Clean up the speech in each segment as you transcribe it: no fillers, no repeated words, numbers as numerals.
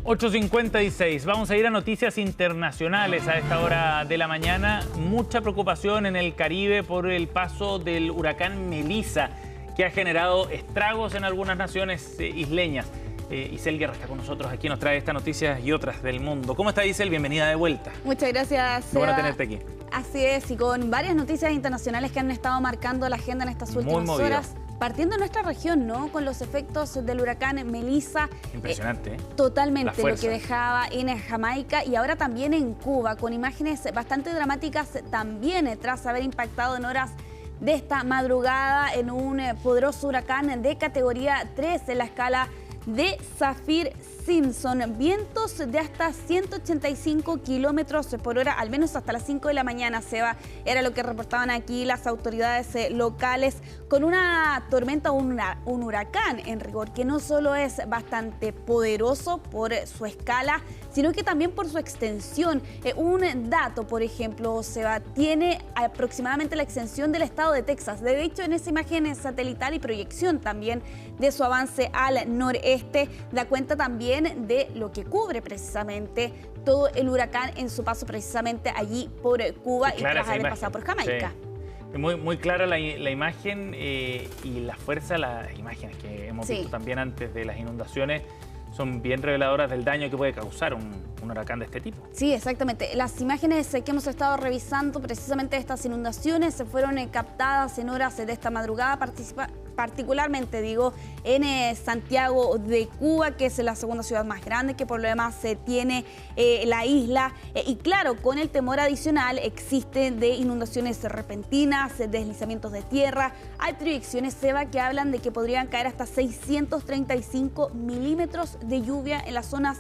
8:56. Vamos a ir a noticias internacionales a esta hora de la mañana. Mucha preocupación en el Caribe por el paso del huracán Melissa, que ha generado estragos en algunas naciones isleñas. Isel Guerra está con nosotros aquí, nos trae estas noticias y otras del mundo. ¿Cómo está, Isel? Bienvenida de vuelta. Muchas gracias, Seba. Qué bueno tenerte aquí. Así es, y con varias noticias internacionales que han estado marcando la agenda en estas últimas horas. Partiendo de nuestra región, ¿no? Con los efectos del huracán Melissa. Impresionante, ¿eh? Totalmente, lo que dejaba en Jamaica y ahora también en Cuba, con imágenes bastante dramáticas también tras haber impactado en horas de esta madrugada en un poderoso huracán de categoría 3 en la escala de Saffir-Simpson. Vientos de hasta 185 kilómetros por hora, al menos hasta las 5 de la mañana, Seba, era lo que reportaban aquí las autoridades locales, con una tormenta, un huracán en rigor, que no solo es bastante poderoso por su escala, sino que también por su extensión. Un dato, por ejemplo, Seba, tiene aproximadamente la extensión del estado de Texas. De hecho, en esa imagen satelital y proyección también de su avance al noreste, da cuenta también de lo que cubre precisamente todo el huracán en su paso precisamente allí por Cuba y tras haber pasado por Jamaica. Sí. Muy clara la imagen y la fuerza, las imágenes que hemos visto también antes de las inundaciones son bien reveladoras del daño que puede causar un huracán de este tipo. Sí, exactamente. Las imágenes que hemos estado revisando precisamente de estas inundaciones se fueron captadas en horas de esta madrugada, particularmente, en Santiago de Cuba, que es la segunda ciudad más grande, que por lo demás tiene la isla. Y claro, con el temor adicional existe de inundaciones repentinas, deslizamientos de tierra. Hay proyecciones, Seba, que hablan de que podrían caer hasta 635 milímetros de lluvia en las zonas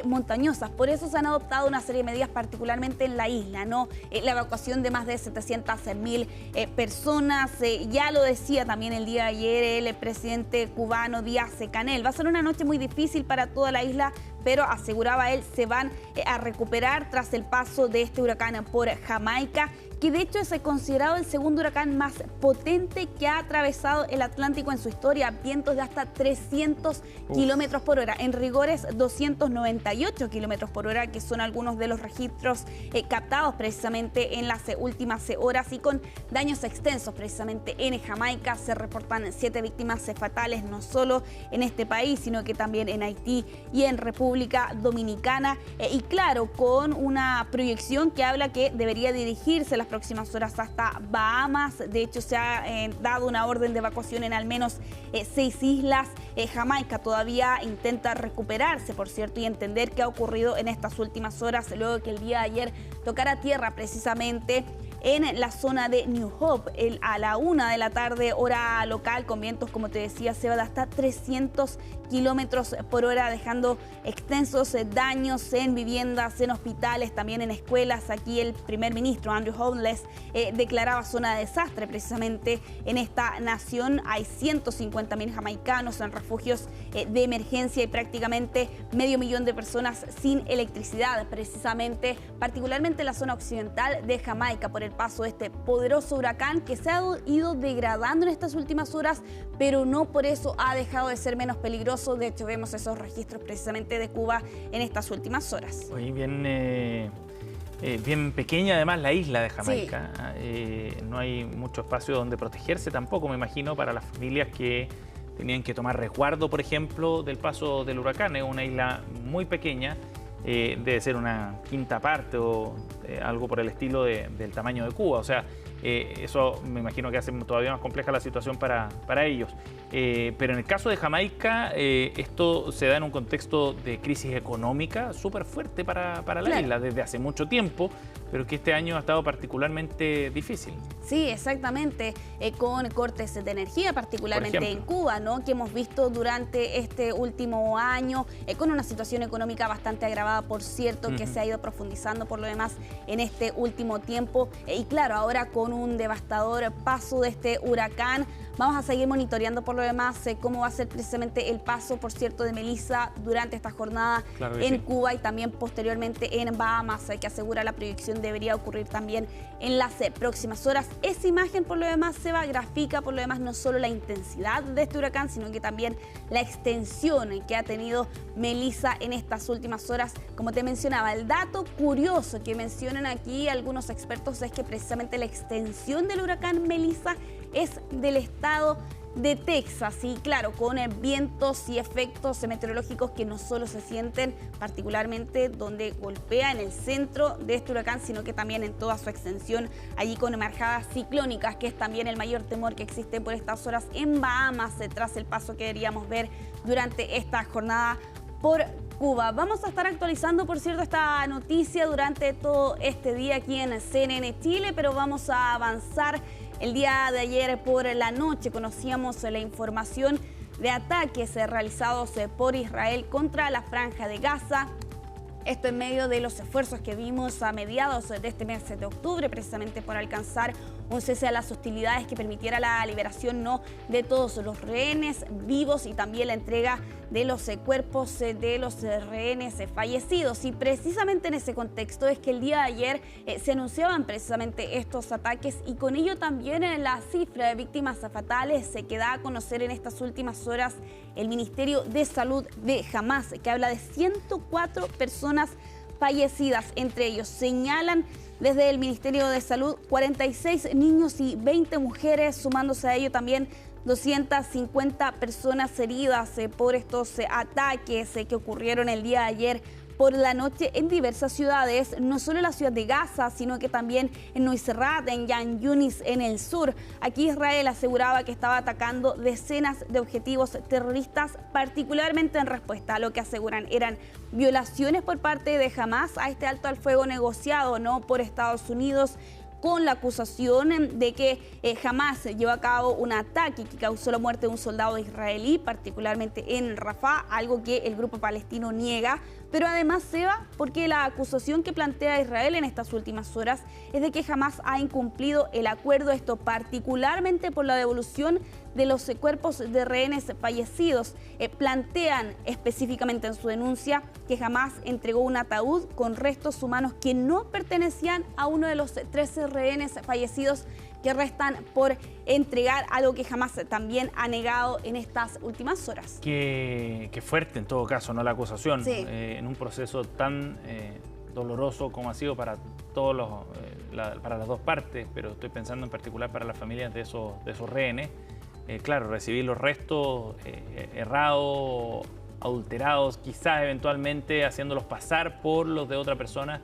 montañosas. Por eso se han adoptado una serie de medidas, particularmente en la isla, ¿no? La evacuación de más de 700.000 personas. Ya lo decía también el día de ayer el presidente cubano Díaz-Canel. Va a ser una noche muy difícil para toda la isla, pero aseguraba él, se van a recuperar tras el paso de este huracán por Jamaica, que de hecho es considerado el segundo huracán más potente que ha atravesado el Atlántico en su historia. Vientos de hasta 300 kilómetros por hora, en rigores 298 kilómetros por hora, que son algunos de los registros captados precisamente en las últimas horas, y con daños extensos precisamente en Jamaica. Se reportan 7 víctimas fatales, no solo en este país, sino que también en Haití y en República Dominicana. Y claro, con una proyección que habla que debería dirigirse las próximas horas hasta Bahamas. De hecho, se ha dado una orden de evacuación en al menos 6 islas. Jamaica todavía intenta recuperarse, por cierto, y entender qué ha ocurrido en estas últimas horas, luego de que el día de ayer tocara tierra precisamente en la zona de New Hope a la 1 de la tarde, hora local, con vientos, como te decía, Seba, de hasta 300 kilómetros por hora, dejando extensos daños en viviendas, en hospitales, también en escuelas. Aquí el primer ministro, Andrew Holness, declaraba zona de desastre precisamente en esta nación. Hay 150.000 jamaicanos en refugios de emergencia y prácticamente 500.000 de personas sin electricidad, precisamente, particularmente en la zona occidental de Jamaica, por el paso de este poderoso huracán que se ha ido degradando en estas últimas horas, pero no por eso ha dejado de ser menos peligroso. De hecho, vemos esos registros precisamente de Cuba en estas últimas horas. Oye, bien pequeña además la isla de Jamaica. Sí. No hay mucho espacio donde protegerse tampoco, me imagino, para las familias que tenían que tomar resguardo, por ejemplo, del paso del huracán. Es una isla muy pequeña. Debe ser una quinta parte o algo por el estilo del tamaño de Cuba. O sea, eso me imagino que hace todavía más compleja la situación para ellos. Pero en el caso de Jamaica, esto se da en un contexto de crisis económica súper fuerte para la isla desde hace mucho tiempo, pero que este año ha estado particularmente difícil. Sí, exactamente, con cortes de energía, particularmente en Cuba, ¿no? Que hemos visto durante este último año, con una situación económica bastante agravada, por cierto, que se ha ido profundizando por lo demás en este último tiempo. Y claro, ahora con un devastador paso de este huracán, Vamos a seguir monitoreando por lo demás cómo va a ser precisamente el paso, por cierto, de Melissa durante esta jornada en Cuba y también posteriormente en Bahamas, que asegura la proyección debería ocurrir también en las próximas horas. Esa imagen, por lo demás, Seba, grafica por lo demás no solo la intensidad de este huracán, sino que también la extensión que ha tenido Melissa en estas últimas horas. Como te mencionaba, el dato curioso que mencionan aquí algunos expertos es que precisamente la extensión del huracán Melissa es del estado de Texas y claro, con vientos y efectos meteorológicos que no solo se sienten particularmente donde golpea en el centro de este huracán, sino que también en toda su extensión, allí con marjadas ciclónicas, que es también el mayor temor que existe por estas horas en Bahamas, tras el paso que deberíamos ver durante esta jornada por Cuba. Vamos a estar actualizando, por cierto, esta noticia durante todo este día aquí en CNN Chile, pero vamos a avanzar. El día de ayer por la noche conocíamos la información de ataques realizados por Israel contra la Franja de Gaza. Esto en medio de los esfuerzos que vimos a mediados de este mes de octubre, precisamente por alcanzar un cese a las hostilidades que permitiera la liberación de todos los rehenes vivos y también la entrega de los cuerpos de los rehenes fallecidos. Y precisamente en ese contexto es que el día de ayer se anunciaban precisamente estos ataques y con ello también la cifra de víctimas fatales que da a conocer en estas últimas horas el Ministerio de Salud de Hamás, que habla de 104 personas fallecidas. Entre ellos señalan desde el Ministerio de Salud 46 niños y 20 mujeres, sumándose a ello también 250 personas heridas por estos ataques que ocurrieron el día de ayer por la noche en diversas ciudades, no solo en la ciudad de Gaza, sino que también en Nuseirat, en Khan Yunis, en el sur. Aquí Israel aseguraba que estaba atacando decenas de objetivos terroristas, particularmente en respuesta a lo que aseguran eran violaciones por parte de Hamás a este alto al fuego negociado por Estados Unidos, con la acusación de que Hamás llevó a cabo un ataque que causó la muerte de un soldado israelí, particularmente en Rafah, algo que el grupo palestino niega. Pero además, Seba, porque la acusación que plantea Israel en estas últimas horas es de que Hamás ha incumplido el acuerdo, esto particularmente por la devolución de los cuerpos de rehenes fallecidos. Plantean específicamente en su denuncia que Hamás entregó un ataúd con restos humanos que no pertenecían a uno de los 13 rehenes fallecidos que restan por entregar, algo que Hamás también ha negado en estas últimas horas. Qué fuerte en todo caso, ¿no? La acusación, sí. En un proceso tan doloroso como ha sido para todos para las dos partes, pero estoy pensando en particular para las familias de esos rehenes. Claro, recibir los restos errados, adulterados, quizás eventualmente haciéndolos pasar por los de otra persona,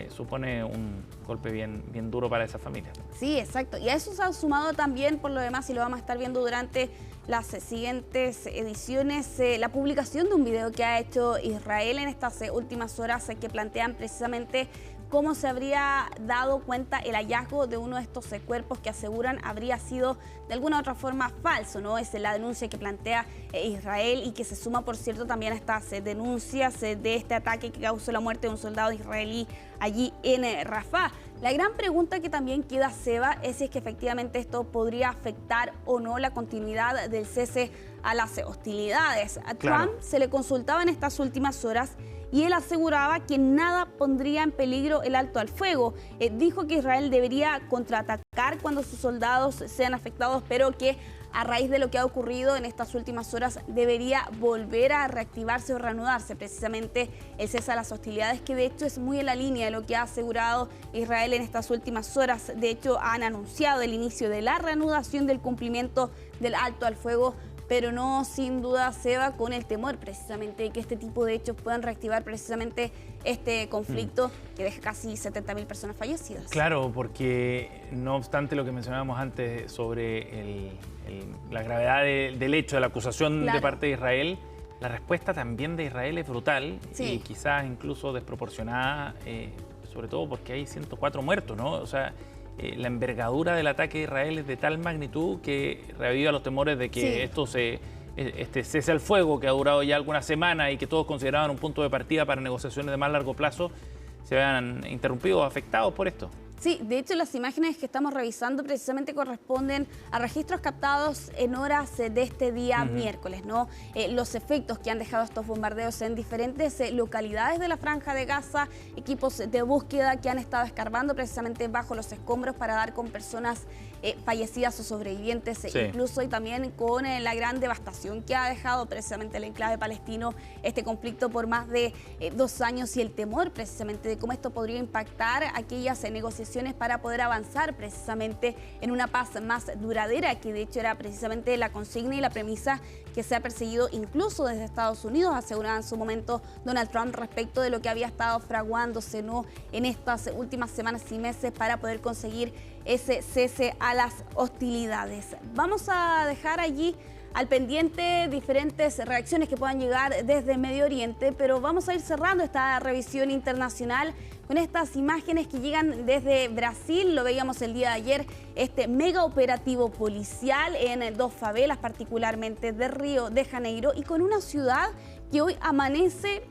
supone un golpe bien duro para esa familia. Sí, exacto. Y a eso se ha sumado también, por lo demás, y lo vamos a estar viendo durante las siguientes ediciones, la publicación de un video que ha hecho Israel en estas últimas horas que plantean precisamente cómo se habría dado cuenta el hallazgo de uno de estos cuerpos que aseguran habría sido de alguna u otra forma falso, ¿no? Es la denuncia que plantea Israel y que se suma, por cierto, también a estas denuncias de este ataque que causó la muerte de un soldado israelí allí en Rafah. La gran pregunta que también queda, Seba, es si es que efectivamente esto podría afectar o no la continuidad del cese a las hostilidades. A Claro. Trump se le consultaba en estas últimas horas y él aseguraba que nada pondría en peligro el alto al fuego. Dijo que Israel debería contraatacar cuando sus soldados sean afectados, pero que a raíz de lo que ha ocurrido en estas últimas horas debería volver a reactivarse o reanudarse precisamente el cese a las hostilidades, que de hecho es muy en la línea de lo que ha asegurado Israel en estas últimas horas. De hecho, han anunciado el inicio de la reanudación del cumplimiento del alto al fuego, pero no sin duda, Seba, con el temor precisamente de que este tipo de hechos puedan reactivar precisamente este conflicto que deja casi 70.000 personas fallecidas. Claro, porque no obstante lo que mencionábamos antes sobre la gravedad del hecho, de la acusación Claro. de parte de Israel, la respuesta también de Israel es brutal Sí. y quizás incluso desproporcionada, sobre todo porque hay 104 muertos, ¿no? O sea, la envergadura del ataque de Israel es de tal magnitud que reaviva los temores de que Sí. este cese al fuego, que ha durado ya algunas semanas y que todos consideraban un punto de partida para negociaciones de más largo plazo, se vean interrumpidos o afectados por esto. Sí, de hecho las imágenes que estamos revisando precisamente corresponden a registros captados en horas de este día miércoles, ¿no? Los efectos que han dejado estos bombardeos en diferentes localidades de la Franja de Gaza, equipos de búsqueda que han estado escarbando precisamente bajo los escombros para dar con personas fallecidas o sobrevivientes, incluso, y también con la gran devastación que ha dejado precisamente el enclave palestino este conflicto por más de 2 años, y el temor precisamente de cómo esto podría impactar aquellas negociaciones para poder avanzar precisamente en una paz más duradera, que de hecho era precisamente la consigna y la premisa que se ha perseguido incluso desde Estados Unidos, aseguraba en su momento Donald Trump respecto de lo que había estado fraguándose, ¿no?, en estas últimas semanas y meses para poder conseguir ese cese a las hostilidades. Vamos a dejar allí al pendiente diferentes reacciones que puedan llegar desde Medio Oriente, pero vamos a ir cerrando esta revisión internacional con estas imágenes que llegan desde Brasil. Lo veíamos el día de ayer, este mega operativo policial en 2 favelas, particularmente de Río de Janeiro, y con una ciudad que hoy amanece,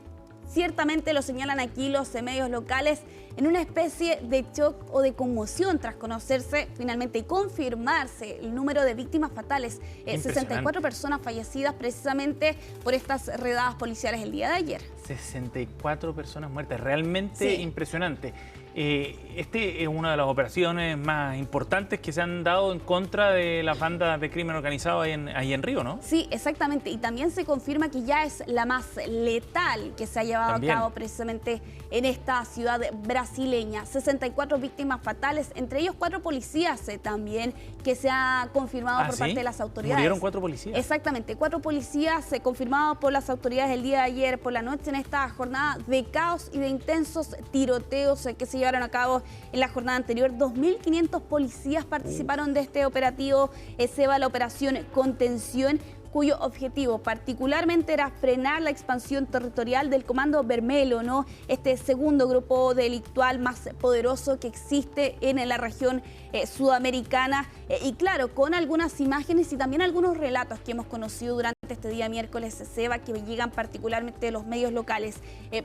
ciertamente lo señalan aquí los medios locales, en una especie de shock o de conmoción tras conocerse finalmente y confirmarse el número de víctimas fatales. 64 personas fallecidas precisamente por estas redadas policiales el día de ayer. 64 personas muertas, realmente impresionante. Este es una de las operaciones más importantes que se han dado en contra de las bandas de crimen organizado ahí en Río, ¿no? Sí, exactamente. Y también se confirma que ya es la más letal que se ha llevado a cabo precisamente en esta ciudad brasileña. 64 víctimas fatales, entre ellos 4 policías también, que se ha confirmado por parte de las autoridades. ¿Murieron 4 policías? Exactamente, 4 policías confirmados por las autoridades el día de ayer por la noche en esta jornada de caos y de intensos tiroteos que se llevaron a cabo en la jornada anterior. 2.500 policías participaron de este operativo, se va la operación Contención, cuyo objetivo particularmente era frenar la expansión territorial del Comando Vermelho, ¿no?, este segundo grupo delictual más poderoso que existe en la región sudamericana. Y claro, con algunas imágenes y también algunos relatos que hemos conocido durante este día miércoles, Seba, que llegan particularmente de los medios locales.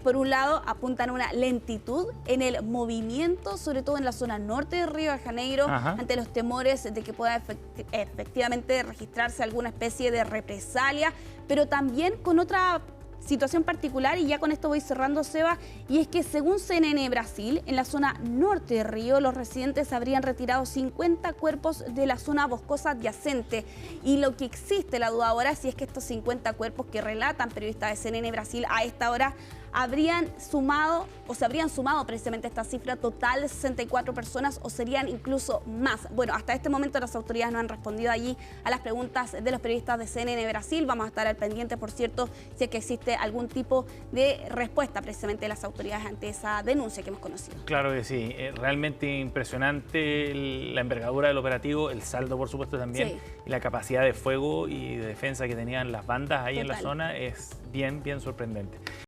Por un lado, apuntan a una lentitud en el movimiento, sobre todo en la zona norte de Río de Janeiro, ante los temores de que pueda efectivamente registrarse alguna especie de represalia, pero también con otra situación particular, y ya con esto voy cerrando, Seba, y es que según CNN Brasil, en la zona norte de Río, los residentes habrían retirado 50 cuerpos de la zona boscosa adyacente, y lo que existe la duda ahora es si es que estos 50 cuerpos que relatan periodistas de CNN Brasil a esta hora habrían sumado o se habrían sumado precisamente a esta cifra total de 64 personas o serían incluso más. Bueno, hasta este momento las autoridades no han respondido allí a las preguntas de los periodistas de CNN Brasil. Vamos a estar al pendiente, por cierto, si es que existe algún tipo de respuesta precisamente de las autoridades ante esa denuncia que hemos conocido. Claro que sí, realmente impresionante la envergadura del operativo, el saldo por supuesto también, y la capacidad de fuego y de defensa que tenían las bandas ahí en la zona es bien sorprendente.